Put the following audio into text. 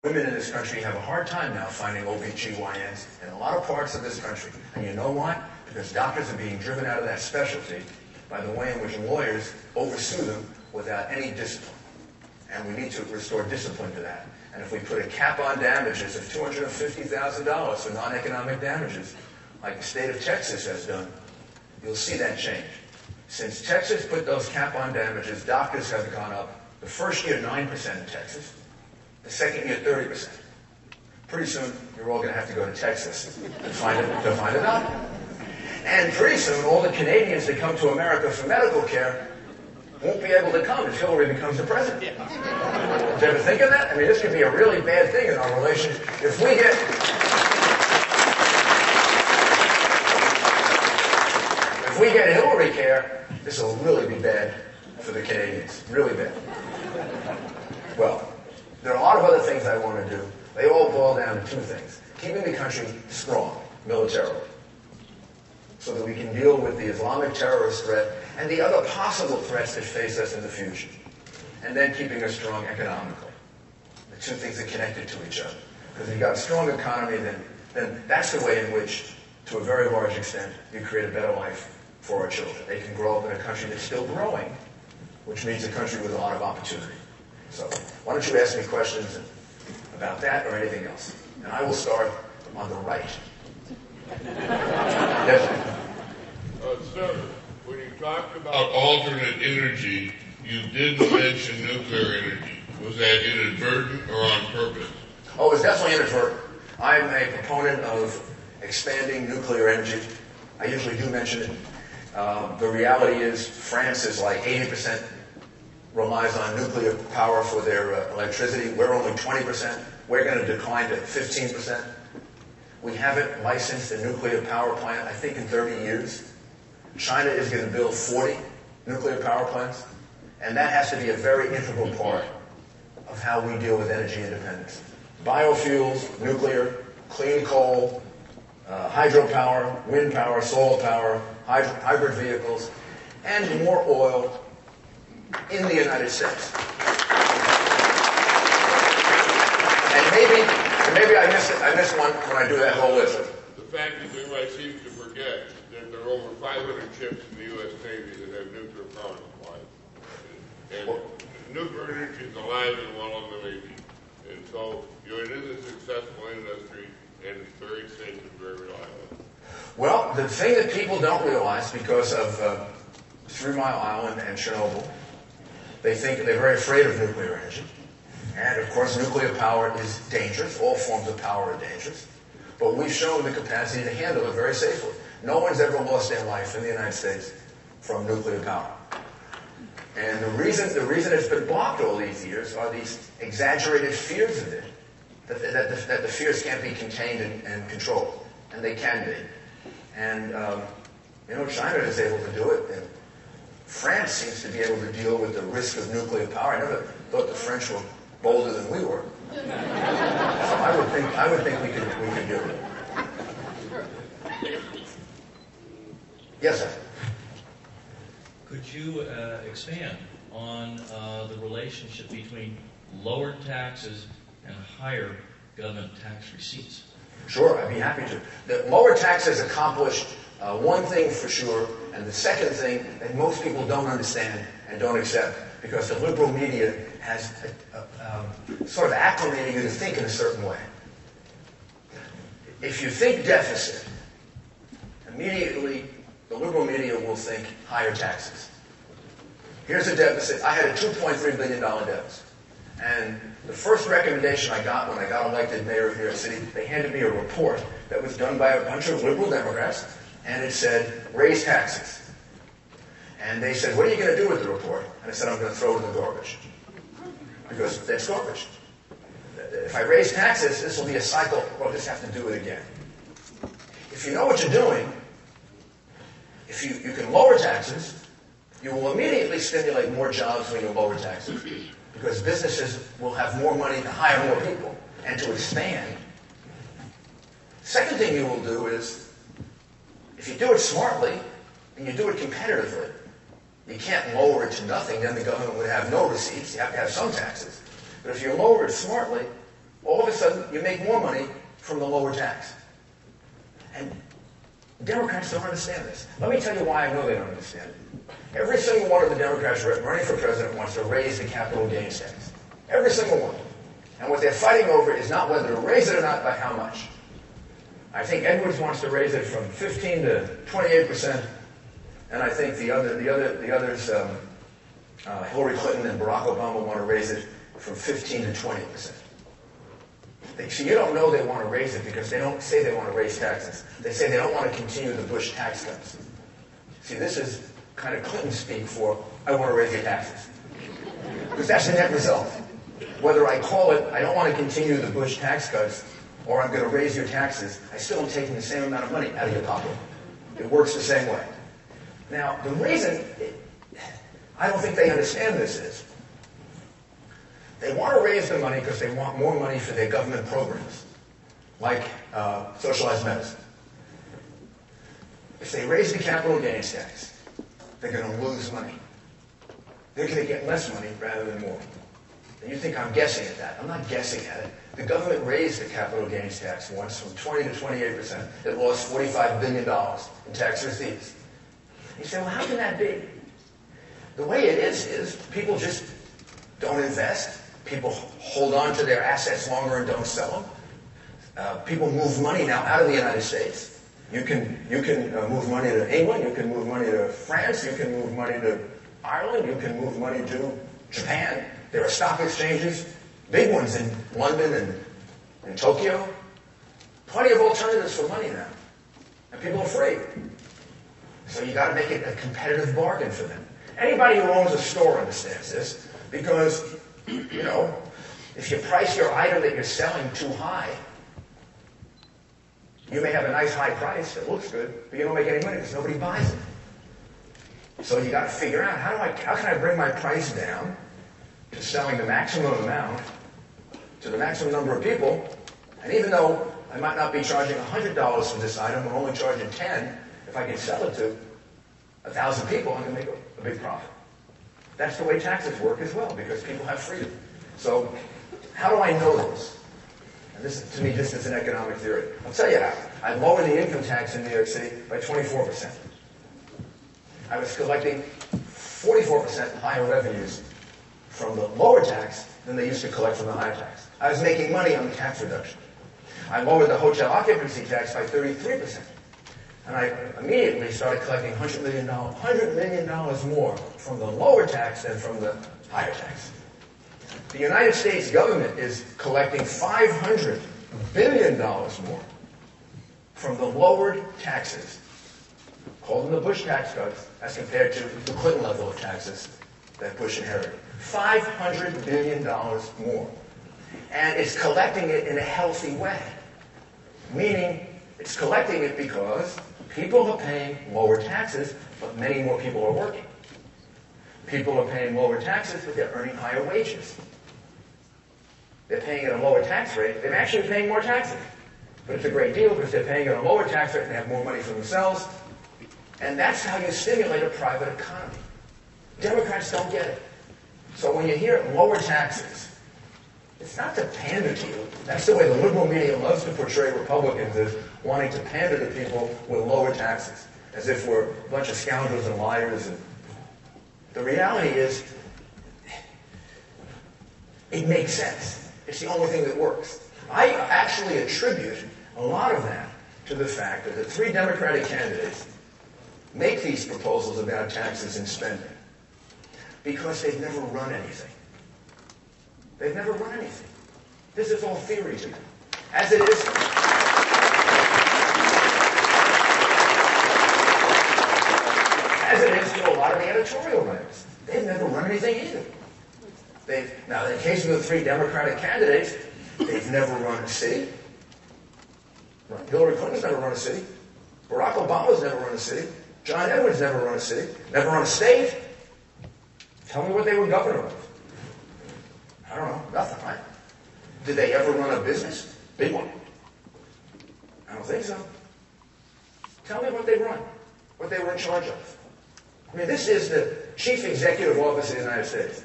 Women in this country have a hard time now finding OBGYNs in a lot of parts of this country. And you know why? Because doctors are being driven out of that specialty by the way in which lawyers oversue them without any discipline. And we need to restore discipline to that. And if we put a cap on damages of $250,000 for non-economic damages, like the state of Texas has done, you'll see that change. Since Texas put those cap on damages, doctors have gone up the first year 9% in Texas, the second year 30%. Pretty soon, you're all going to have to go to Texas to find a doctor. And pretty soon, all the Canadians that come to America for medical care won't be able to come if Hillary becomes the president. Did you ever think of that? I mean, this could be a really bad thing in our relationship. If we get Hillary care, this will really be bad for the Canadians. Really bad. Well, there are a lot of other things I want to do. They all boil down to two things. Keeping the country strong, militarily, so that we can deal with the Islamic terrorist threat and the other possible threats that face us in the future. And then keeping us strong economically. The two things are connected to each other. Because if you've got a strong economy, then that's the way in which, to a very large extent, you create a better life for our children. They can grow up in a country that's still growing, which means a country with a lot of opportunity. So why don't you ask me questions about that or anything else? And I will start on the right. Yes, sir, when you talked about alternate energy, you didn't mention nuclear energy. Was that inadvertent or on purpose? Oh, it was definitely inadvertent. I'm a proponent of expanding nuclear energy. I usually do mention it. The reality is France is like 80% relies on nuclear power for their electricity. We're only 20%. We're going to decline to 15%. We haven't licensed a nuclear power plant, I think, in 30 years. China is going to build 40 nuclear power plants. And that has to be a very integral part of how we deal with energy independence. Biofuels, nuclear, clean coal, hydropower, wind power, solar power, hybrid vehicles, and more oil in the United States. And maybe I missed one when I do that whole list. The fact is we might seem to forget that there are over 500 ships in the U.S. Navy that have nuclear power supplies. And nuclear energy is alive and well in the Navy. And so it is a successful industry, and it's very safe and very reliable. Well, the thing that people don't realize because of 3 Mile Island and Chernobyl, they think they're very afraid of nuclear energy. And, of course, nuclear power is dangerous. All forms of power are dangerous. But we've shown the capacity to handle it very safely. No one's ever lost their life in the United States from nuclear power. And the reason it's been blocked all these years are these exaggerated fears of it, that the fears can't be contained and controlled. And they can be. And, China is able to do it. And France seems to be able to deal with the risk of nuclear power. I never thought the French were bolder than we were. So I would think we could do it. Yes, sir. Could you expand on the relationship between lower taxes and higher government tax receipts? Sure, I'd be happy to. The lower taxes accomplish one thing for sure, and the second thing that most people don't understand and don't accept, because the liberal media has sort of acclimated you to think in a certain way. If you think deficit, immediately the liberal media will think higher taxes. Here's a deficit. I had a $2.3 billion deficit. And the first recommendation I got when I got elected mayor of New York City, they handed me a report that was done by a bunch of liberal Democrats, and it said, raise taxes. And they said, what are you going to do with the report? And I said, I'm going to throw it in the garbage. Because that's garbage. If I raise taxes, this will be a cycle. We'll just have to do it again. If you know what you're doing, if you can lower taxes, you will immediately stimulate more jobs when you lower taxes. Because businesses will have more money to hire more people and to expand. Second thing you will do is, if you do it smartly and you do it competitively, you can't lower it to nothing, then the government would have no receipts. You have to have some taxes. But if you lower it smartly, all of a sudden you make more money from the lower tax. And Democrats don't understand this. Let me tell you why I know they don't understand it. Every single one of the Democrats running for president wants to raise the capital gains tax. Every single one. And what they're fighting over is not whether to raise it or not, but how much. I think Edwards wants to raise it from 15 to 28%, and I think the others, Hillary Clinton and Barack Obama, want to raise it from 15 to 20%. See, you don't know they want to raise it because they don't say they want to raise taxes. They say they don't want to continue the Bush tax cuts. See, this is kind of Clinton speak for, I want to raise your taxes. Because that's the net result. Whether I call it, I don't want to continue the Bush tax cuts, or I'm going to raise your taxes, I still am taking the same amount of money out of your pocket. It works the same way. Now, the reason I don't think they understand this is, they want to raise the money because they want more money for their government programs, like socialized medicine. If they raise the capital gains tax, they're going to lose money. They're going to get less money rather than more. And you think I'm guessing at that. I'm not guessing at it. The government raised the capital gains tax once from 20 to 28%. It lost $45 billion in tax receipts. You say, well, how can that be? The way it is people just don't invest. People hold on to their assets longer and don't sell them. People move money now out of the United States. You can move money to England. You can move money to France. You can move money to Ireland. You can move money to Japan. There are stock exchanges, big ones in London and Tokyo. Plenty of alternatives for money now. And people are free. So you got to make it a competitive bargain for them. Anybody who owns a store understands this because, you know, if you price your item that you're selling too high, you may have a nice high price that looks good, but you don't make any money because nobody buys it. So you got to figure out how can I bring my price down to selling the maximum amount to the maximum number of people, and even though I might not be charging $100 for this item, I'm only charging $10, if I can sell it to 1,000 people, I'm going to make a big profit. That's the way taxes work as well, because people have freedom. So how do I know this? And this, to me, just is an economic theory. I'll tell you how. I lowered the income tax in New York City by 24%. I was collecting 44% higher revenues from the lower tax than they used to collect from the higher tax. I was making money on the tax reduction. I lowered the hotel occupancy tax by 33%. And I immediately started collecting $100 million more from the lower tax than from the higher tax. The United States government is collecting $500 billion more from the lowered taxes, called them the Bush tax cuts, as compared to the Clinton level of taxes that Bush inherited. $500 billion more. And it's collecting it in a healthy way. Meaning, it's collecting it because people are paying lower taxes, but many more people are working. People are paying lower taxes, but they're earning higher wages. They're paying at a lower tax rate. They're actually paying more taxes. But it's a great deal because they're paying at a lower tax rate and they have more money for themselves. And that's how you stimulate a private economy. Democrats don't get it. So when you hear lower taxes, it's not to pander to you. That's the way the liberal media loves to portray Republicans as wanting to pander to people with lower taxes, as if we're a bunch of scoundrels and liars. And the reality is, it makes sense. It's the only thing that works. I actually attribute a lot of that to the fact that the three Democratic candidates make these proposals about taxes and spending because they've never run anything. They've never run anything. This is all theory to them. As it is, to a lot of the editorial writers. They've never run anything either. Now, in the case of the three Democratic candidates, they've never run a city. Hillary Clinton's never run a city. Barack Obama's never run a city. John Edwards never run a city. Never run a state. Tell me what they were governor of. I don't know. Nothing, right? Did they ever run a business? Big one. I don't think so. Tell me what they run. What they were in charge of. I mean, this is the chief executive office of the United States.